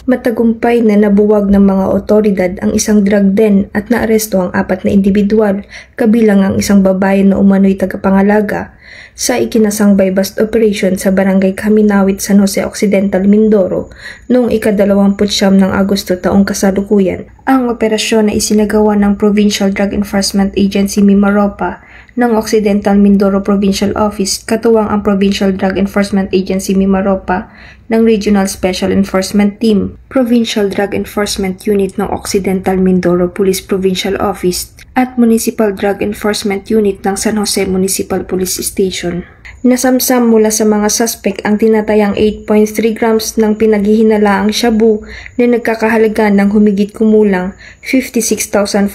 Matagumpay na nabuwag ng mga otoridad ang isang drug den at naaresto ang 4 na individual, kabilang ang isang babae na umano'y tagapangalaga, sa ikinasang buy-bust operation sa Barangay Kaminawit, San Jose Occidental, Mindoro noong ika-29 ng Agosto taong kasalukuyan. Ang operasyon na isinagawa ng Provincial Drug Enforcement Agency Mimaropa ng Occidental Mindoro Provincial Office katuwang ang Provincial Drug Enforcement Agency Mimaropa ng Regional Special Enforcement Team, Provincial Drug Enforcement Unit ng Occidental Mindoro Police Provincial Office at Municipal Drug Enforcement Unit ng San Jose Municipal Police Station. Nasamsam mula sa mga suspect ang tinatayang 8.3 grams ng pinaghihinalaang shabu na nagkakahalaga ng humigit kumulang 56,440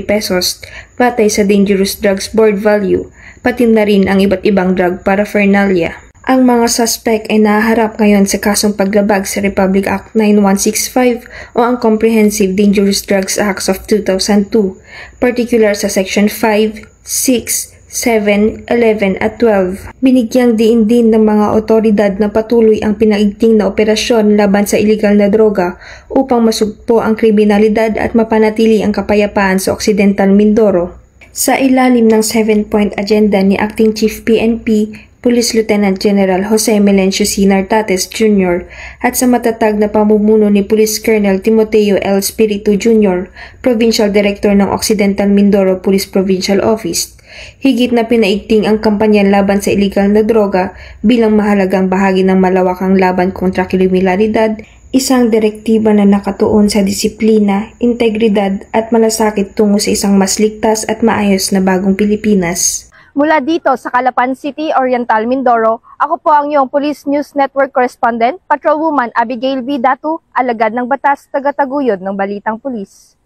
pesos batay sa Dangerous Drugs Board value, pati na rin ang iba't ibang drug paraphernalia. Ang mga suspect ay nahaharap ngayon sa kasong paglabag sa Republic Act 9165 o ang Comprehensive Dangerous Drugs Acts of 2002, particular sa Section 5, 6, 7, 11 at 12. Binigyang diin din ng mga otoridad na patuloy ang pinaigting na operasyon laban sa iligal na droga upang masugpo ang kriminalidad at mapanatili ang kapayapaan sa Occidental Mindoro. Sa ilalim ng 7-point agenda ni Acting Chief PNP, Police Lieutenant General Jose Melencio C. Nartates Jr. at sa matatag na pamumuno ni Police Colonel Timoteo L. Spiritu Jr., Provincial Director ng Occidental Mindoro Police Provincial Office, higit na pinaigting ang kampanya laban sa iligal na droga bilang mahalagang bahagi ng malawakang laban kontra kriminalidad, isang direktiba na nakatuon sa disiplina, integridad at malasakit tungo sa isang mas ligtas at maayos na bagong Pilipinas. Mula dito sa Calapan City, Oriental Mindoro, ako po ang iyong Police News Network Correspondent, Patrolwoman Abigail V. Datu, alagad ng batas, taga-taguyod ng Balitang Pulis.